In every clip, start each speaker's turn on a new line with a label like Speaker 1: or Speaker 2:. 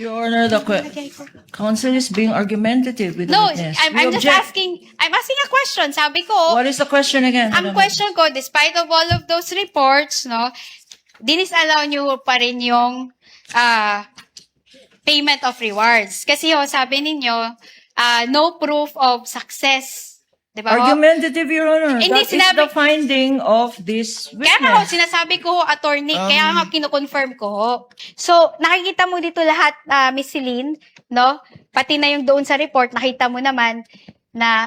Speaker 1: Your Honor, the counsel is being argumentative with the
Speaker 2: No,
Speaker 1: witness.
Speaker 2: I'm
Speaker 1: We
Speaker 2: just
Speaker 1: object.
Speaker 2: I'm asking a question. Sabi ko,
Speaker 1: What is the question again?
Speaker 2: ang question ko, despite of all of those reports, no, dinisallow nyo pa rin yung payment of rewards. Kasi sabi ninyo, no proof of success. Di ba?
Speaker 1: Argumentative, Your Honor.
Speaker 2: Hindi,
Speaker 1: That is the finding of this
Speaker 2: Kaya nga
Speaker 1: witness.
Speaker 2: sinasabi ko attorney, kaya nga kino-confirm ko. So, nakikita mo dito lahat, Miss Celine, no? Pati na yung doon sa report, nakita mo naman na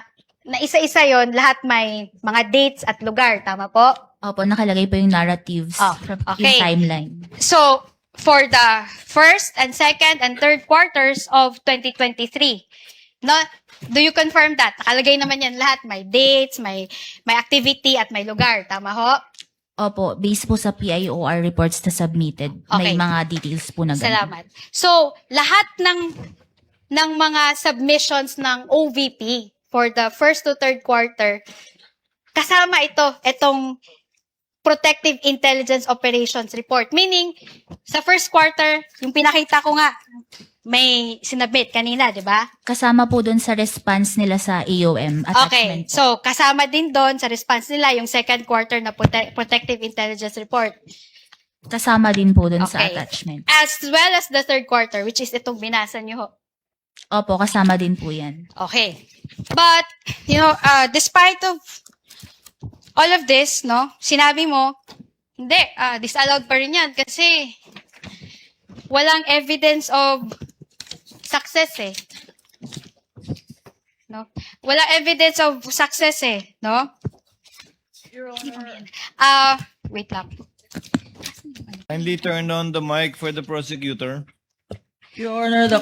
Speaker 2: isa-isa yon lahat may mga dates at lugar. Tama po?
Speaker 3: Opo, nakalagay po yung narratives
Speaker 2: Oh,
Speaker 3: from
Speaker 2: okay.
Speaker 3: yung timeline.
Speaker 2: So, for the first and second and third quarters of 2023, no? Do you confirm that? Nakalagay naman yan lahat. May dates, may activity, at may lugar. Tama ho?
Speaker 3: Opo, based po sa PIOR reports na submitted,
Speaker 2: Okay.
Speaker 3: may mga details po na ganun.
Speaker 2: Salamat. So, lahat ng mga submissions ng OVP for the first to third quarter, kasama itong Protective Intelligence Operations Report. Meaning, sa first quarter, yung pinakita ko nga, may sinabit kanina, di ba?
Speaker 3: Kasama po doon sa response nila sa AOM
Speaker 2: Okay.
Speaker 3: attachment po.
Speaker 2: So, kasama din doon sa response nila yung second quarter na Protective Intelligence Report.
Speaker 3: Kasama din po doon sa
Speaker 2: Okay.
Speaker 3: attachment.
Speaker 2: As well as the third quarter, which is itong binasa nyo ho.
Speaker 3: Opo, kasama din po yan.
Speaker 2: Okay. But, despite of all of this, no, sinabi mo, hindi, disallowed pa rin yan kasi walang evidence of success eh. No? Walang evidence of success eh, no? Wait lang.
Speaker 4: Kindly turn on the mic for the prosecutor.
Speaker 1: Your Honor, the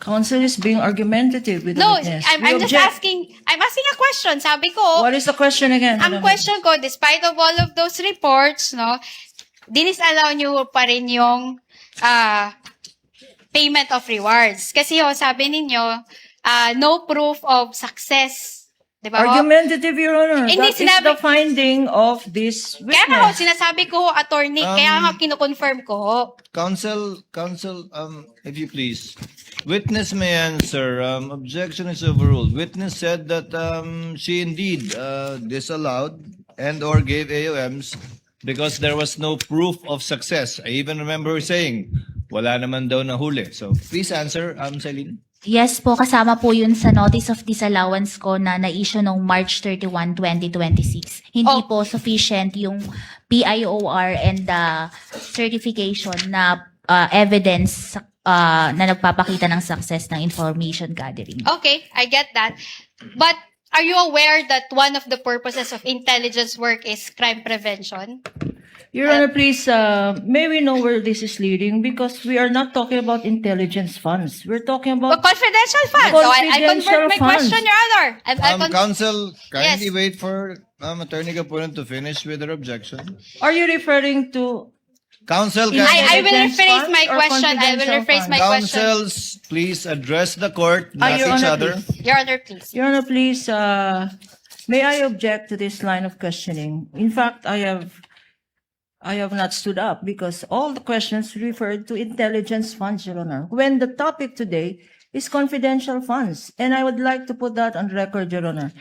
Speaker 1: counsel is being argumentative with the
Speaker 2: No,
Speaker 1: witness.
Speaker 2: I'm
Speaker 1: We
Speaker 2: just
Speaker 1: object.
Speaker 2: I'm asking a question. Sabi ko,
Speaker 1: What is the question again?
Speaker 2: ang question ko, despite of all of those reports, no, dinisallow nyo pa rin yung payment of rewards. Kasi sabi ninyo, no proof of success. Di ba?
Speaker 1: Argumentative, Your Honor.
Speaker 2: Hindi,
Speaker 1: That is
Speaker 2: sinabi-
Speaker 1: the finding of this
Speaker 2: Kaya nga
Speaker 1: witness.
Speaker 2: sinasabi ko attorney, kaya nga kino-confirm ko.
Speaker 4: Counsel, if you please. Witness may answer. Objection is overruled. Witness said that she indeed disallowed and or gave AOMs because there was no proof of success. I even remember her saying, wala naman daw nahuli. So please answer, Celine.
Speaker 3: Yes po, kasama po yun sa notice of disallowance ko na na-issue noong March 31, 2026. Hindi
Speaker 2: Oh.
Speaker 3: po sufficient yung PIOR and the certification na evidence na nagpapakita ng success ng information gathering.
Speaker 2: Okay, I get that. But are you aware that one of the purposes of intelligence work is crime prevention?
Speaker 1: Your Honor, please, may we know where this is leading? Because we are not talking about intelligence funds. We're talking
Speaker 2: Well,
Speaker 1: about...
Speaker 2: confidential funds. So I
Speaker 1: Confidential
Speaker 2: convert my
Speaker 1: funds.
Speaker 2: question, Your Honor.
Speaker 4: Counsel, kindly
Speaker 2: Yes.
Speaker 4: wait for Attorney Capulan to finish with her objection.
Speaker 1: Are you referring to...
Speaker 4: Counsel,
Speaker 1: I
Speaker 2: I will
Speaker 1: Intelligence
Speaker 2: rephrase
Speaker 1: funds
Speaker 2: my
Speaker 1: or
Speaker 2: question. I will
Speaker 1: confidential
Speaker 2: rephrase my
Speaker 1: funds?
Speaker 2: question.
Speaker 4: Counsels, please address the court, not
Speaker 1: Your
Speaker 4: each
Speaker 1: Honor,
Speaker 4: other.
Speaker 1: please.
Speaker 2: Your Honor, please.
Speaker 1: Your Honor, please, may I object to this line of questioning? In fact, I have not stood up because all the questions referred to intelligence funds, Your Honor, when the topic today is confidential funds. And I would like to put that on record, Your Honor,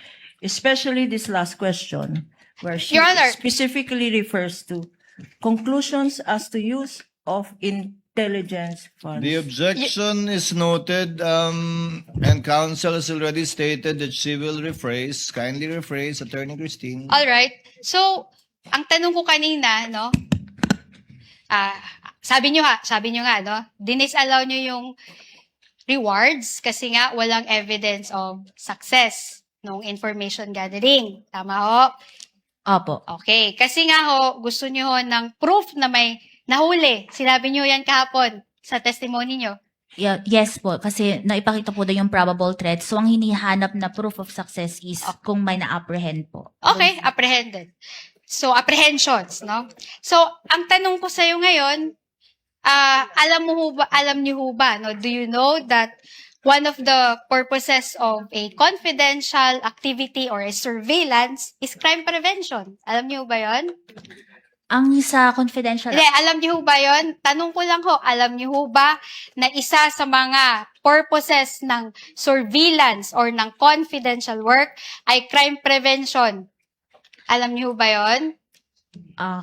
Speaker 1: especially this last question, where she
Speaker 2: Your Honor.
Speaker 1: specifically refers to conclusions as to use of intelligence funds.
Speaker 4: The objection is noted, and counsel has already stated that she will rephrase. Kindly rephrase, Attorney Christine.
Speaker 2: All right. So, ang tanong ko kanina, no? Sabi nyo nga, no? Dinisallow nyo yung rewards kasi nga walang evidence of success nung information gathering. Tama ho?
Speaker 3: Opo.
Speaker 2: Okay. Kasi nga gusto nyo ng proof na may nahuli. Sinabi nyo yan kahapon sa testimony nyo.
Speaker 3: Yes po, kasi naipakita po doon yung probable threat. So, ang hinihanap na proof of success is kung may na-apprehend po.
Speaker 2: Okay, apprehended. So, apprehensions, no? So, ang tanong ko sa'yo ngayon, alam niyo ho ba, no? Do you know that one of the purposes of a confidential activity or a surveillance is crime prevention? Alam niyo ba yon?
Speaker 3: Ang sa confidential,
Speaker 2: Hindi, alam niyo ho ba yun? Tanong ko lang ho, alam niyo ho ba na isa sa mga purposes ng surveillance or ng confidential work ay crime prevention? Alam niyo ho ba yun?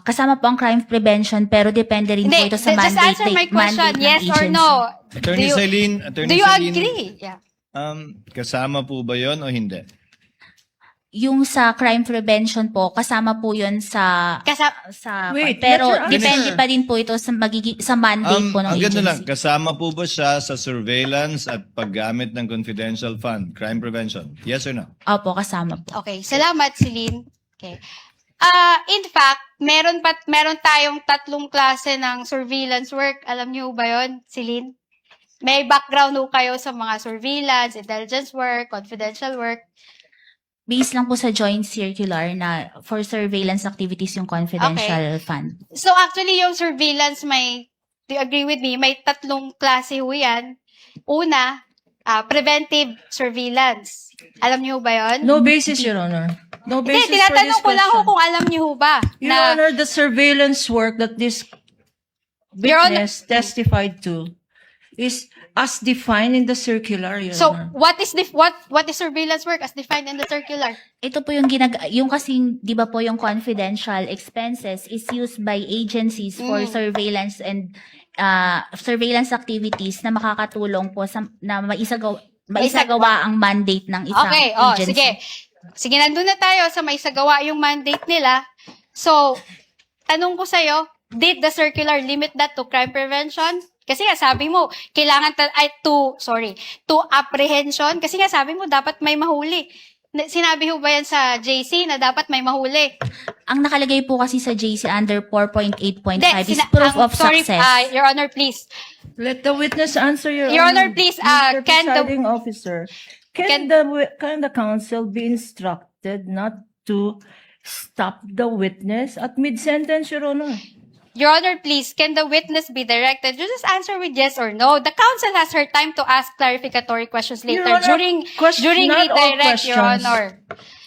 Speaker 3: kasama po ang crime prevention pero depende rin po ito sa
Speaker 2: just
Speaker 3: mandate,
Speaker 2: answer my question,
Speaker 3: mandate ng
Speaker 2: yes or
Speaker 3: agency.
Speaker 2: no?
Speaker 4: Attorney Celine, Attorney
Speaker 2: Do you
Speaker 4: Celine,
Speaker 2: agree? Yeah.
Speaker 4: kasama po ba yon o hindi?
Speaker 3: Yung sa crime prevention po, kasama po yun sa
Speaker 1: Wait,
Speaker 3: pero
Speaker 1: let her
Speaker 3: depende
Speaker 1: answer.
Speaker 3: pa din po ito sa sa mandate po ng
Speaker 4: Ang ganda
Speaker 3: agency.
Speaker 4: lang, kasama po ba siya sa surveillance at paggamit ng confidential fund, crime prevention? Yes or no?
Speaker 3: Opo, kasama po.
Speaker 2: Okay, salamat Celine. Okay. In fact, meron tayong 3 klase ng surveillance work. Alam niyo ba 'yon, Celine? May background ho kayo sa mga surveillance, intelligence work, confidential work.
Speaker 3: Based lang po sa joint circular na for surveillance activities yung confidential fund.
Speaker 2: So actually yung surveillance do you agree with me? May 3 klase ho 'yan. Una, preventive surveillance. Alam niyo ba 'yon?
Speaker 1: No basis, Your Honor. No
Speaker 2: Hindi,
Speaker 1: basis for this
Speaker 2: tinatanong ko lang ho
Speaker 1: question.
Speaker 2: kung alam niyo ho ba
Speaker 1: Your Honor, the surveillance work that this
Speaker 2: Your Honor-
Speaker 1: witness testified to is as defined in the circular, Your
Speaker 2: So,
Speaker 1: Honor.
Speaker 2: what is surveillance work as defined in the circular?
Speaker 3: Ito po yung yung kasing, di ba po yung confidential expenses is used by agencies for surveillance and surveillance activities na makakatulong po na maisagawa ang mandate ng isang
Speaker 2: Okay,
Speaker 3: agency.
Speaker 2: sige. Sige, nandun na tayo sa maisagawa yung mandate nila. So, tanong ko sa'yo, did the circular limit that to crime prevention? Kasi nga sabi mo, kailangan to apprehension. Kasi nga sabi mo, dapat may mahuli. Sinabi ho ba yan sa JC na dapat may mahuli?
Speaker 3: Ang nakalagay po kasi sa JC under 4.8.5 is
Speaker 2: Hindi,
Speaker 3: proof of
Speaker 2: sorry,
Speaker 3: success.
Speaker 2: Your Honor, please.
Speaker 1: Let the witness answer, Your
Speaker 2: Your
Speaker 1: Honor.
Speaker 2: Honor, please,
Speaker 1: Mr.
Speaker 2: can the-
Speaker 1: Presiding Officer,
Speaker 2: Can-
Speaker 1: can the counsel be instructed not to stop the witness at mid-sentence, Your Honor?
Speaker 2: Your Honor, please, can the witness be directed? You just answer with yes or no. The counsel has her time to ask clarificatory questions later
Speaker 1: Your Honor,
Speaker 2: during
Speaker 1: not all
Speaker 2: redirect, Your
Speaker 1: questions.
Speaker 2: Honor.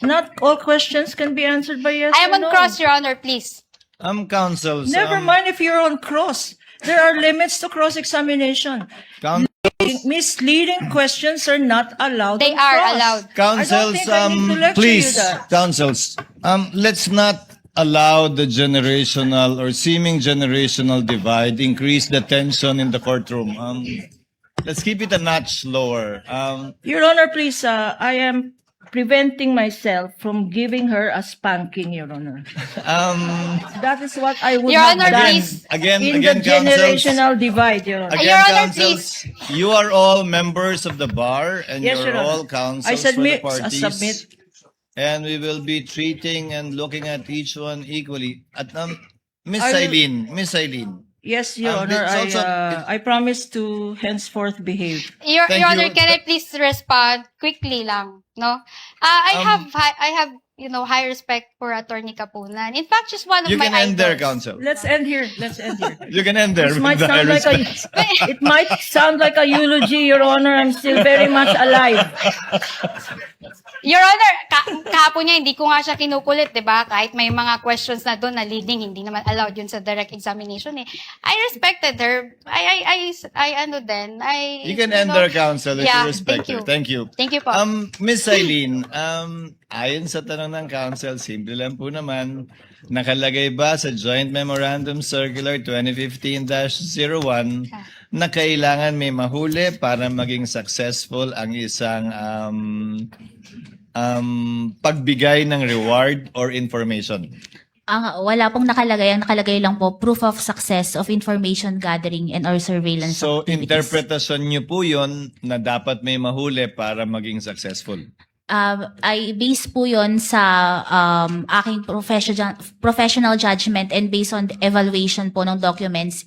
Speaker 1: Not all questions can be answered by yes
Speaker 2: I am
Speaker 1: or
Speaker 2: on
Speaker 1: no.
Speaker 2: cross, Your Honor, please.
Speaker 4: Counsels.
Speaker 1: Never mind if you're on cross. There are limits to cross-examination. Misleading questions are not allowed.
Speaker 2: They
Speaker 1: on
Speaker 2: are
Speaker 1: cross.
Speaker 2: allowed.
Speaker 4: Counsels,
Speaker 1: I don't think I need to lecture
Speaker 4: please,
Speaker 1: you that.
Speaker 4: counsels, let's not allow the generational or seeming generational divide increase the tension in the courtroom. Let's keep it a notch lower.
Speaker 1: Your Honor, please, I am preventing myself from giving her a spanking, Your Honor. That is what I would
Speaker 2: Your
Speaker 1: have
Speaker 2: Honor,
Speaker 1: done
Speaker 2: please.
Speaker 4: Again,
Speaker 1: in
Speaker 4: again,
Speaker 1: the
Speaker 4: counsels.
Speaker 1: generational divide, Your Honor.
Speaker 2: Your Honor,
Speaker 4: counsels, you are all members of the bar and
Speaker 1: Yes,
Speaker 4: you're
Speaker 1: Your Honor.
Speaker 4: all counsels
Speaker 1: I submit,
Speaker 4: for the
Speaker 1: I
Speaker 4: parties.
Speaker 1: submit.
Speaker 4: And we will be treating and looking at each one equally. At Miss
Speaker 1: I will-
Speaker 4: Eileen,
Speaker 1: Yes, Your
Speaker 4: It's
Speaker 1: Honor,
Speaker 4: also-
Speaker 1: I promise to henceforth behave.
Speaker 2: Your
Speaker 4: Thank
Speaker 2: Honor,
Speaker 4: you.
Speaker 2: can I please respond quickly lang, no? I have high respect for Attorney Kapunan. In fact, she's one of
Speaker 4: you
Speaker 2: my
Speaker 4: can end there,
Speaker 2: idols.
Speaker 4: counsel.
Speaker 1: Let's end here. Let's end here.
Speaker 4: You can end there.
Speaker 1: This
Speaker 4: with
Speaker 1: might
Speaker 4: the
Speaker 1: sound
Speaker 4: high
Speaker 1: like a,
Speaker 4: respect.
Speaker 1: it might sound like a eulogy, Your Honor. I'm still very much alive.
Speaker 2: Your Honor, kahapon niya, hindi ko nga siya kinukulit, di ba? Kahit may mga questions na doon na leading, hindi naman allowed yun sa direct examination eh. I respected her.
Speaker 4: You can end there, counsel, if
Speaker 2: Yeah,
Speaker 4: you respect her. Thank you.
Speaker 2: Thank you po.
Speaker 4: Miss Eileen, ayon sa tanong ng counsel, simple lang po naman, nakalagay ba sa Joint Memorandum Circular 2015-01 na kailangan may mahuli para maging successful ang isang pagbigay ng reward or information?
Speaker 3: Wala pong nakalagay. Ang nakalagay lang po, proof of success of information gathering and or surveillance
Speaker 4: So,
Speaker 3: activities.
Speaker 4: interpretasyon niyo po yun na dapat may mahuli para maging successful.
Speaker 3: I base po yon sa aking professional judgment and based on the evaluation po ng documents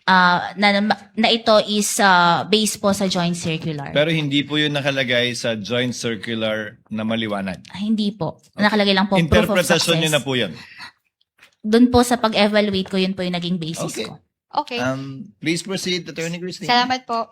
Speaker 3: na ito is based po sa joint circular.
Speaker 4: Pero hindi po yun nakalagay sa joint circular na maliwanag.
Speaker 3: Hindi po. Nakalagay lang po proof of success.
Speaker 4: Interpretasyon niyo na po yun.
Speaker 3: Doon po sa pag-evaluate ko, yun po yung naging basis
Speaker 4: Okay.
Speaker 3: ko.
Speaker 2: Okay.
Speaker 4: Please proceed, Attorney Christine.
Speaker 2: Salamat po.